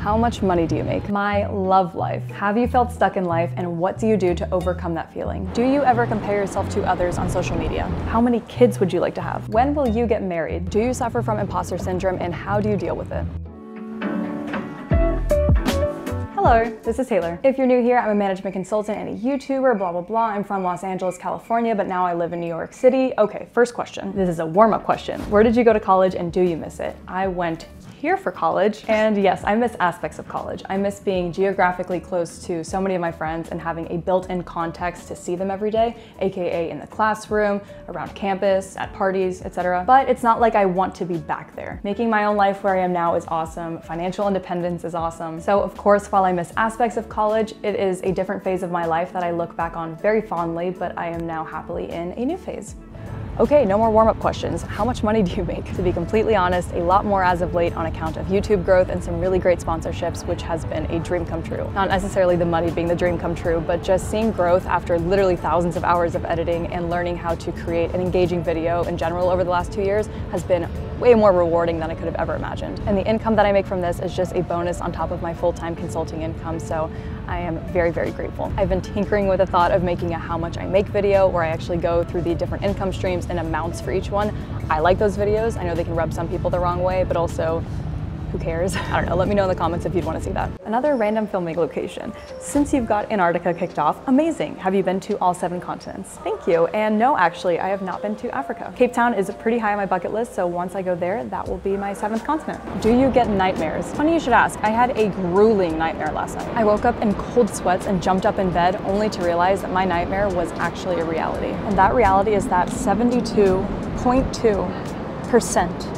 How much money do you make? My love life. Have you felt stuck in life, and what do you do to overcome that feeling? Do you ever compare yourself to others on social media? How many kids would you like to have? When will you get married? Do you suffer from imposter syndrome, and how do you deal with it? Hello, this is Taylor. If you're new here, I'm a management consultant and a YouTuber, blah, blah, blah. I'm from Los Angeles, California, but now I live in New York City. Okay, first question. This is a warm-up question. Where did you go to college, and do you miss it? I went here for college, and yes, I miss aspects of college. I miss being geographically close to so many of my friends and having a built-in context to see them every day, aka in the classroom, around campus, at parties, etc. But it's not like I want to be back there. Making my own life where I am now is awesome. Financial independence is awesome. So of course, while I miss aspects of college, it is a different phase of my life that I look back on very fondly, but I am now happily in a new phase. Okay, no more warm-up questions. How much money do you make? To be completely honest, a lot more as of late on account of YouTube growth and some really great sponsorships, which has been a dream come true. Not necessarily the money being the dream come true, but just seeing growth after literally thousands of hours of editing and learning how to create an engaging video in general over the last 2 years has been way more rewarding than I could have ever imagined. And the income that I make from this is just a bonus on top of my full-time consulting income, so I am very, very grateful. I've been tinkering with the thought of making a how much I make video where I actually go through the different income streams and amounts for each one. I like those videos. I know they can rub some people the wrong way, but also, who cares? I don't know, let me know in the comments if you'd want to see that. Another random filming location. Since you've got Antarctica kicked off, amazing. Have you been to all 7 continents? Thank you. And no, actually, I have not been to Africa. Cape Town is pretty high on my bucket list, so once I go there, that will be my 7th continent. Do you get nightmares? Funny you should ask. I had a grueling nightmare last night. I woke up in cold sweats and jumped up in bed only to realize that my nightmare was actually a reality. And that reality is that 72.2%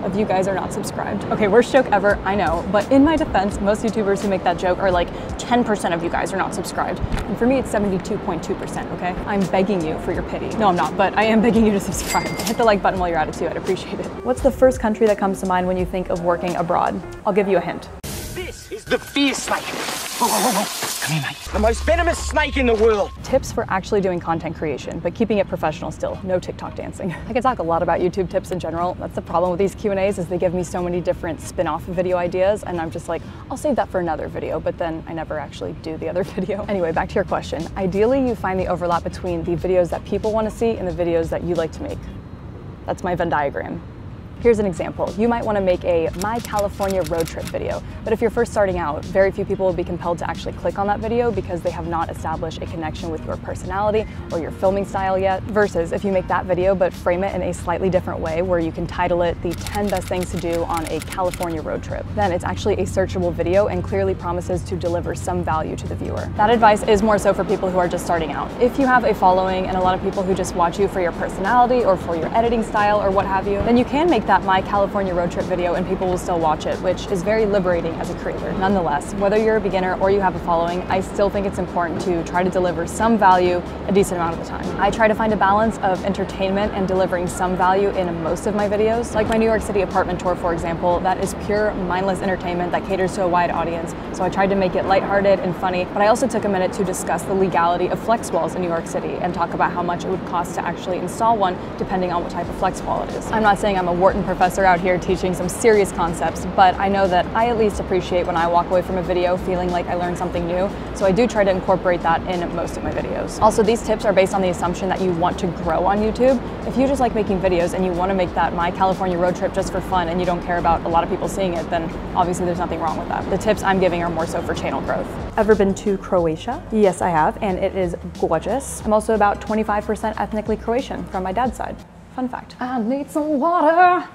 of you guys are not subscribed. Okay, worst joke ever, I know, but in my defense, most YouTubers who make that joke are like 10% of you guys are not subscribed. And for me, it's 72.2%, okay? I'm begging you for your pity. No, I'm not, but I am begging you to subscribe. Hit the like button while you're at it too, I'd appreciate it. What's the first country that comes to mind when you think of working abroad? I'll give you a hint. This is the fear snake. Come here, mate. The most venomous snake in the world. Tips for actually doing content creation, but keeping it professional still. No TikTok dancing. I can talk a lot about YouTube tips in general. That's the problem with these Q&As is they give me so many different spin-off video ideas, and I'm just like, I'll save that for another video, but then I never actually do the other video. Anyway, back to your question. Ideally, you find the overlap between the videos that people want to see and the videos that you like to make. That's my Venn diagram. Here's an example. You might want to make a My California road trip video, but if you're first starting out, very few people will be compelled to actually click on that video because they have not established a connection with your personality or your filming style yet. Versus if you make that video but frame it in a slightly different way where you can title it the 10 best things to do on a California road trip, then it's actually a searchable video and clearly promises to deliver some value to the viewer. That advice is more so for people who are just starting out. If you have a following and a lot of people who just watch you for your personality or for your editing style or what have you, then you can make that My California road trip video and people will still watch it, which is very liberating as a creator. Nonetheless, whether you're a beginner or you have a following, I still think it's important to try to deliver some value a decent amount of the time. I try to find a balance of entertainment and delivering some value in most of my videos. Like my New York City apartment tour, for example, that is pure mindless entertainment that caters to a wide audience. So I tried to make it lighthearted and funny, but I also took a minute to discuss the legality of flex walls in New York City and talk about how much it would cost to actually install one depending on what type of flex wall it is. I'm not saying I'm a Wharton professor out here teaching some serious concepts, but I know that I at least appreciate when I walk away from a video feeling like I learned something new, so I do try to incorporate that in most of my videos. Also, these tips are based on the assumption that you want to grow on YouTube. If you just like making videos and you want to make that My California road trip just for fun and you don't care about a lot of people seeing it, then obviously there's nothing wrong with that. The tips I'm giving are more so for channel growth. Ever been to Croatia? Yes, I have, and it is gorgeous. I'm also about 25% ethnically Croatian from my dad's side. Fun fact. I need some water.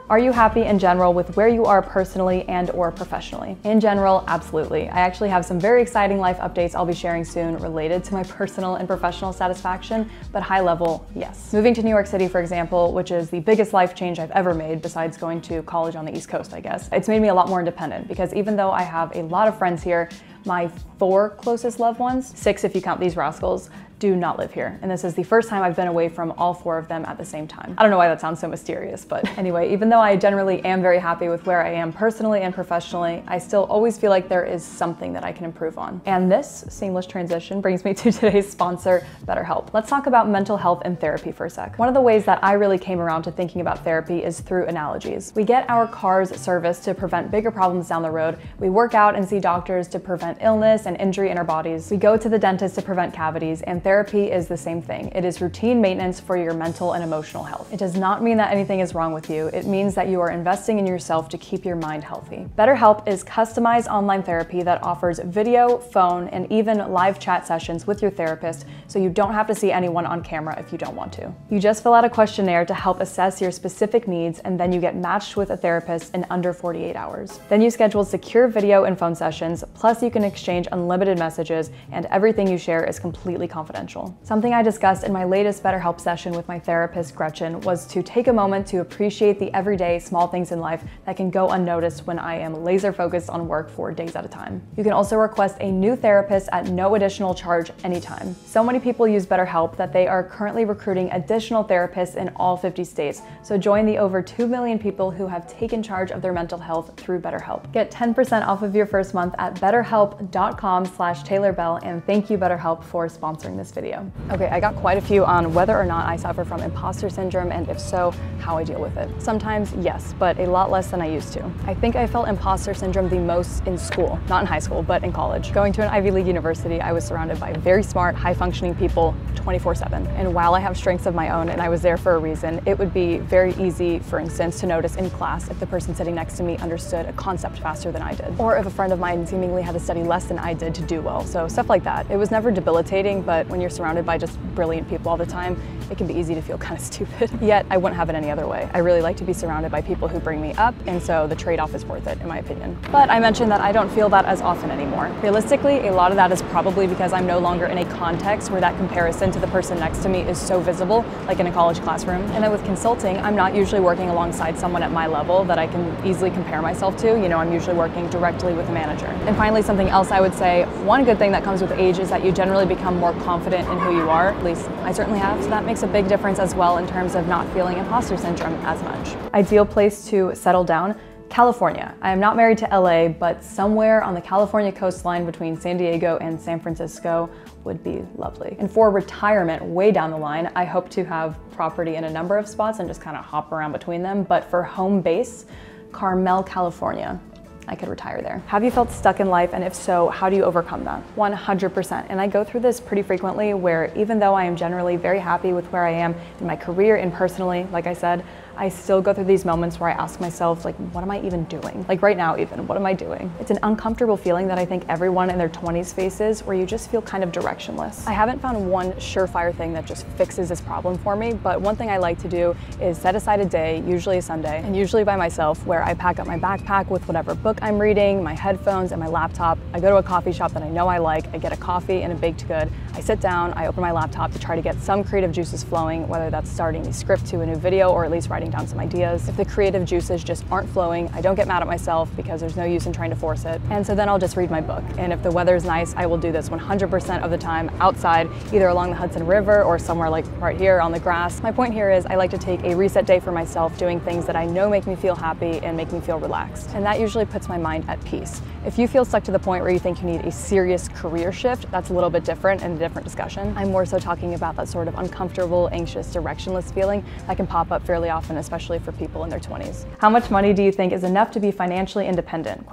Are you happy in general with where you are personally and or professionally? In general, absolutely. I actually have some very exciting life updates I'll be sharing soon related to my personal and professional satisfaction, but high level, yes. Moving to New York City, for example, which is the biggest life change I've ever made besides going to college on the East Coast, I guess. It's made me a lot more independent because even though I have a lot of friends here, my 4 closest loved ones, 6 if you count these rascals, do not live here. And this is the first time I've been away from all 4 of them at the same time. I don't know why that sounds so mysterious, but anyway, even though I generally am very happy with where I am personally and professionally, I still always feel like there is something that I can improve on. And this seamless transition brings me to today's sponsor, BetterHelp. Let's talk about mental health and therapy for a sec. One of the ways that I really came around to thinking about therapy is through analogies. We get our cars serviced to prevent bigger problems down the road. We work out and see doctors to prevent illness and injury in our bodies. We go to the dentist to prevent cavities, and therapy is the same thing. It is routine maintenance for your mental and emotional health. It does not mean that anything is wrong with you. It means that you are investing in yourself to keep your mind healthy. BetterHelp is customized online therapy that offers video, phone, and even live chat sessions with your therapist, so you don't have to see anyone on camera if you don't want to. You just fill out a questionnaire to help assess your specific needs, and then you get matched with a therapist in under 48 hours. Then you schedule secure video and phone sessions, plus you can exchange unlimited messages, and everything you share is completely confidential. Something I discussed in my latest BetterHelp session with my therapist, Gretchen, was to take a moment to appreciate the everyday small things in life that can go unnoticed when I am laser focused on work for days at a time. You can also request a new therapist at no additional charge anytime. So many people use BetterHelp that they are currently recruiting additional therapists in all 50 states. So join the over 2 million people who have taken charge of their mental health through BetterHelp. Get 10% off of your first month at betterhelp.com/TaylorBell, and thank you BetterHelp for sponsoring this video. Okay, I got quite a few on whether or not I suffer from imposter syndrome, and if so, how I deal with it. Sometimes, yes, but a lot less than I used to. I think I felt imposter syndrome the most in school, not in high school, but in college. Going to an Ivy League university, I was surrounded by very smart, high-functioning people 24/7. And while I have strengths of my own and I was there for a reason, it would be very easy, for instance, to notice in class if the person sitting next to me understood a concept faster than I did, or if a friend of mine seemingly had to study less than I did to do well. So stuff like that. It was never debilitating, but when you're surrounded by just brilliant people all the time, it can be easy to feel kind of stupid. Yet I wouldn't have it any other way. I really like to be surrounded by people who bring me up, and so the trade-off is worth it, in my opinion. But I mentioned that I don't feel that as often anymore. Realistically, a lot of that is probably because I'm no longer in a context where that comparison to the person next to me is so visible, like in a college classroom. And then with consulting, I'm not usually working alongside someone at my level that I can easily compare myself to. You know, I'm usually working directly with a manager. And finally, something else I would say, one good thing that comes with age is that you generally become more confident in who you are. At least I certainly have. So that makes a big difference as well in terms of not feeling imposter syndrome as much. Ideal place to settle down? California. I am not married to LA, but somewhere on the California coastline between San Diego and San Francisco would be lovely. And for retirement way down the line, I hope to have property in a number of spots and just kind of hop around between them. But for home base, Carmel, California. I could retire there. Have you felt stuck in life? And if so, how do you overcome that? 100%. And I go through this pretty frequently where even though I am generally very happy with where I am in my career and personally, like I said, I still go through these moments where I ask myself, like, what am I even doing? Like right now even, what am I doing? It's an uncomfortable feeling that I think everyone in their 20s faces, where you just feel kind of directionless. I haven't found one surefire thing that just fixes this problem for me, but one thing I like to do is set aside a day, usually a Sunday, and usually by myself, where I pack up my backpack with whatever book I'm reading, my headphones, and my laptop. I go to a coffee shop that I know I like, I get a coffee and a baked good, I sit down, I open my laptop to try to get some creative juices flowing, whether that's starting the script to a new video or at least writing down some ideas. If the creative juices just aren't flowing, I don't get mad at myself because there's no use in trying to force it. And so then I'll just read my book. And if the weather's nice, I will do this 100% of the time outside, either along the Hudson River or somewhere like right here on the grass. My point here is I like to take a reset day for myself, doing things that I know make me feel happy and make me feel relaxed. And that usually puts my mind at peace. If you feel stuck to the point where you think you need a serious career shift, that's a little bit different and a different discussion. I'm more so talking about that sort of uncomfortable, anxious, directionless feeling that can pop up fairly often, especially for people in their 20s. How much money do you think is enough to be financially independent?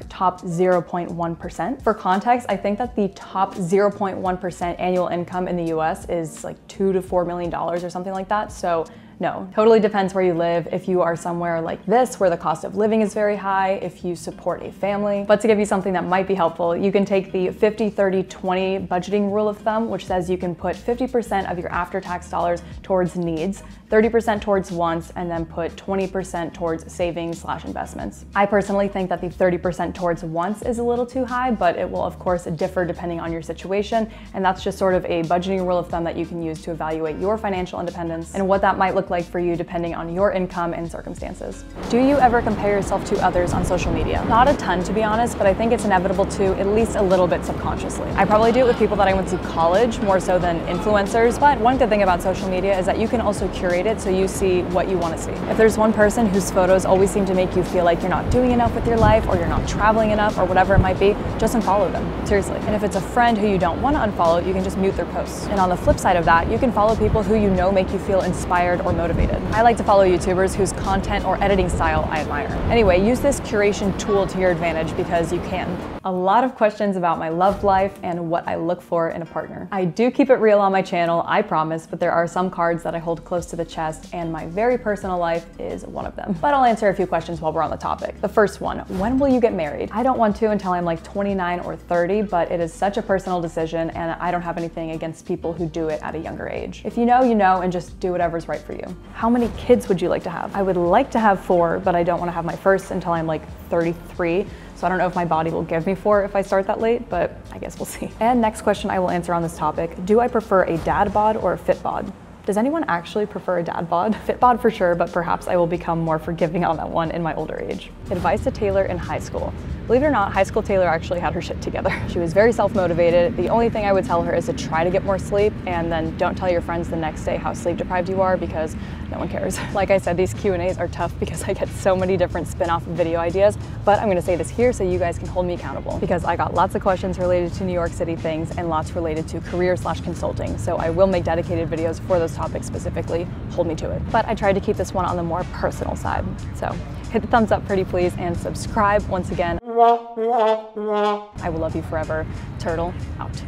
Top 0.1%. For context, I think that the top 0.1% annual income in the US is like $2 to $4 million or something like that. So no, totally depends where you live. If you are somewhere like this, where the cost of living is very high, if you support a family. But to give you something that might be helpful, you can take the 50-30-20 budgeting rule of thumb, which says you can put 50% of your after-tax dollars towards needs, 30% towards wants, and then put 20% towards savings/investments. I personally think that the 30% towards wants is a little too high, but it will of course differ depending on your situation. And that's just sort of a budgeting rule of thumb that you can use to evaluate your financial independence. And what that might look look like for you depending on your income and circumstances. Do you ever compare yourself to others on social media? Not a ton, to be honest, but I think it's inevitable to, at least a little bit subconsciously. I probably do it with people that I went to college more so than influencers, but one good thing about social media is that you can also curate it so you see what you want to see. If there's one person whose photos always seem to make you feel like you're not doing enough with your life or you're not traveling enough or whatever it might be, just unfollow them, seriously. And if it's a friend who you don't want to unfollow, you can just mute their posts. And on the flip side of that, you can follow people who you know make you feel inspired or motivated. I like to follow YouTubers whose content or editing style I admire. Anyway, use this curation tool to your advantage because you can. A lot of questions about my love life and what I look for in a partner. I do keep it real on my channel, I promise, but there are some cards that I hold close to the chest and my very personal life is one of them. But I'll answer a few questions while we're on the topic. The first one, when will you get married? I don't want to until I'm like 29 or 30, but it is such a personal decision and I don't have anything against people who do it at a younger age. If you know, you know, and just do whatever's right for you. How many kids would you like to have? I would like to have 4, but I don't want to have my first until I'm like 33. So I don't know if my body will give me 4 if I start that late, but I guess we'll see. And next question I will answer on this topic, do I prefer a dad bod or a fit bod? Does anyone actually prefer a dad bod? Fit bod for sure, but perhaps I will become more forgiving on that one in my older age. Advice to Taylor in high school. Believe it or not, high school Taylor actually had her shit together. She was very self-motivated. The only thing I would tell her is to try to get more sleep and then don't tell your friends the next day how sleep deprived you are because no one cares. Like I said, these Q&As are tough because I get so many different spin-off video ideas, but I'm gonna say this here so you guys can hold me accountable because I got lots of questions related to New York City things and lots related to career/consulting. So I will make dedicated videos for those topics specifically, hold me to it. But I tried to keep this one on the more personal side. So hit the thumbs up pretty please and subscribe once again. I will love you forever. Turtle out.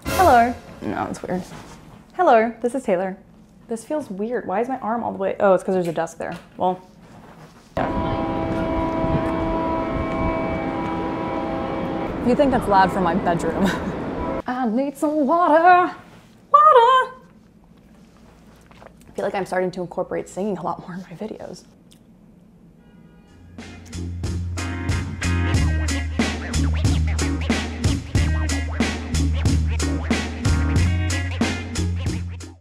Hello. No, it's weird. Hello, this is Taylor. This feels weird. Why is my arm all the way? Oh, it's because there's a desk there. Well, yeah. If you think that's loud from my bedroom, I need some water. Water. I feel like I'm starting to incorporate singing a lot more in my videos.